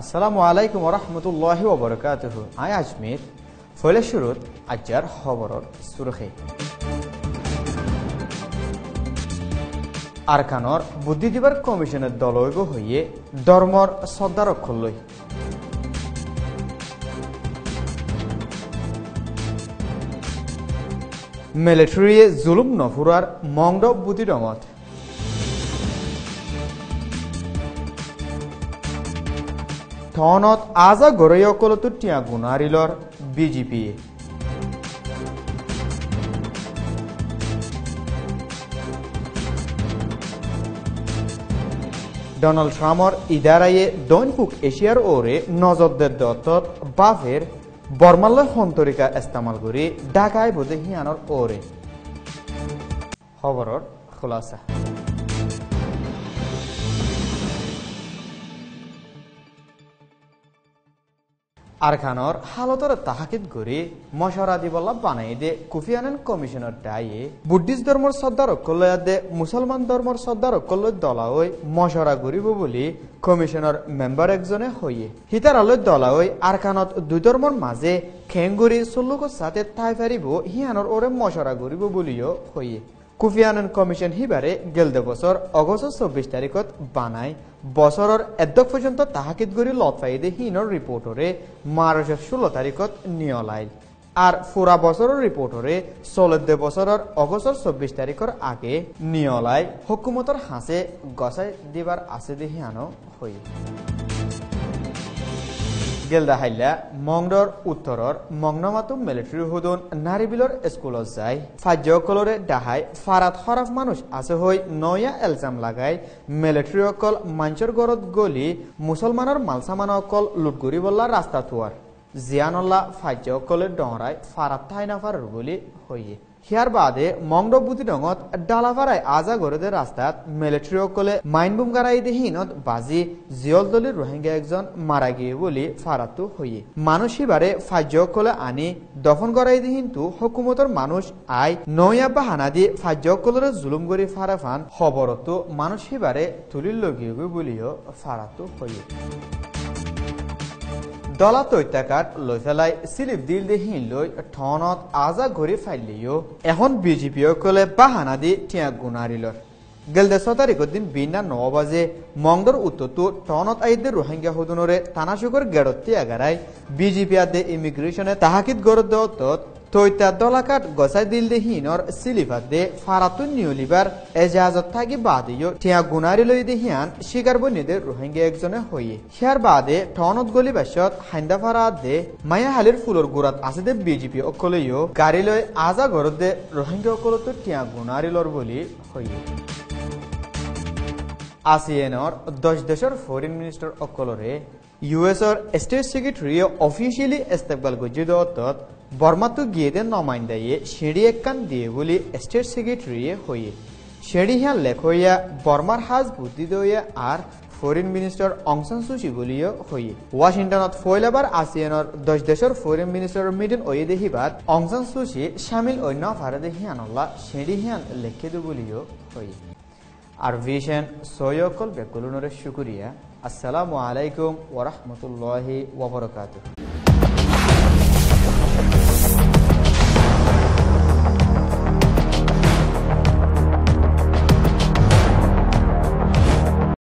আসসালামু আলাইকুম ওয়া রাহমাতুল্লাহি ওয়া বারাকাতুহু। আই আজমির ফলে শুরুত আজ্জার খবরর সুরখে আরকানর বুদ্ধিজীবর কমিশনের দলৈব হইয়ে ধর্মর শ্রদ্ধারক্ষণ লই মিলিটারিয়ে জুলুম নফুরার মংড বুদ্ধিডমত থনত আজা গরৈকলতো টিয়া গুণারিলর বিজেপি ডোনাল্ড ট্রাম্পর ইদারায়ে দৈনপুক এশিয়ার ওরে নজরদের দত্তত বাফের বর্মাল্য সন্তরিকা ইস্তেমাল করি ঢাকায় বোধে হিয়ানর ওরে খবরর খোলাসা আরকানর হালতর তাহাকিদ করে মশারা দিবল্লা বানাই দে কুফি আনান কমিশনার ডাইয়ে বুদ্ধিস্ট ধর্মর শ্রদ্ধার অকল্লয়া দে মুসলমান ধর্মর শ্রদ্ধার অকল্ল দলাওই মশারা করিব বলি কমিশনার মেম্বার একজনে হইয়ে হিতার আলোয় দলাওই আরকানত দুই ধর্মর মাঝে খেঙ্গুরি চল্লুকর সাথে ঠাই ফারিব হিয়ানর ওরে মশারা করিব বলিও হইয়ে কুফি আনান কমিশন হিবারে গেলদে বছর অগস্ট 24 তারিখত বানাই বছরের এদ্যক পর্যন্ত তাহাকিদ গরি লতফাইদে হিনর রিপোর্টরে মার্চ 16 তারিখত নিয়লাইল আর পুরা বছরের রিপোর্টরে 16 বছরের অগস্ট 24 তারিখর আগে নিয়লাই হুকুমতর হাসে গসাই দিবার আছে দে হিয়ানো হই গেলদা হাইলা মংডর উত্তরর মংনমাতুম মিলিটারি হুদুন নারিবিলর স্কুলত যায় ফাজ্যকলরে ডাহাই ফারাত হরাফ মানুষ আছে হই নয়া এলজাম লাগাই মিলিটারি অকল মাঞ্চর গরত গলি মুসলমানের মালসামান অকল লুটগুরি বল্লা রাস্তা থুয়ার জিয়ানল্লা ফাজ্যকলের ডরাই ফারাত থাইনাফার বলি হইয়ে হিয়ার বাদে মংড বুতি ডঙত ডালাফারাই আজা গরদের রাস্তাত মিলিটারি অকলে মাইনবুম গারাই দেহিনত বাজি জিয়ল দলির রোহিঙ্গা একজন মারা গিয়ে বলি ফারাতু হইয়ে মানুষ হিবারে ফাজ্যকলে আনি দফন করাই দেহিন্তু হুকুমতর মানুষ আই নয়া বাহানা দি ফাজ্যকলের জুলুম গরি ফারাফান খবরত মানুষ হিবারে তুলির লগিয়ে বলিও ফারাতু হইয়ে দলা তৈতাকার লৈ ফেলাই সিলিপ দিল দেহিন লৈ ঠনত আজা ঘড়ি ফাইলিও এখন বিজেপি কলে বাহানা দি টিয়া গুণারিলর গেলদে 6 তারিখের দিন বিনা 9 বাজে মংডর উত্তরতু টনত আইদে রোহিঙ্গা হুদুনরে থানাশুকর গেড়তি আগারাই বিজেপি আদে ইমিগ্রেশনে তাহাকিদ গরদ দত তৈতা দলাকাট গসাই দিল দেহিনর সিলিফাত দে ফারাতুন নিউলিবার এজাজত থাকি বাদিও টিয়া গুনারি লই দেহিয়ান শিকার বনিদে রোহিঙ্গা একজনে হইয়ে হিয়ার বাদে টনত গলি বাসত হাইন্দা ফারাত দে মায়া হালির ফুলর গুরাত আছে দে বিজেপি অকলেও গাড়ি লই আজা গরদ দে রোহিঙ্গা অকলতো টিয়া গুনারিলর বলি হইয়ে আসিয়ানর 10 দেশের ফরেন মিনিস্টার অকলরে ইউএসর স্টেট সেক্রেটারি অফিসিয়ালি ইস্তেকবাল গজি দত বর্মাতু গিয়ে দে নমাইন্দাইয়ে সিঁড়ি একখান দিয়ে বলি স্টেট সেক্রেটারি হইয়ে সিঁড়ি হ্যাঁ লেখ হইয়া বর্মার হাজ বুদ্ধি দইয়া আর ফরেন মিনিস্টার অং সান সুচি বলিও হইয়ে ওয়াশিংটনত ফয়লাবার আসিয়ানর 10 দেশের ফরেন মিনিস্টার মিটিং ওয়ে দেহিবাদ অং সান সুচি শামিল অন্য ভারতে হিয়ানল্লা সিঁড়ি হিয়ান লেখে দে বলিও হইয়ে আর ভিশন সৈয়কল বেকুলুনরে শুকরিয়া। আসসালামু আলাইকুম ওয়া রাহমাতুল্লাহি ওয়া বারাকাতুহু।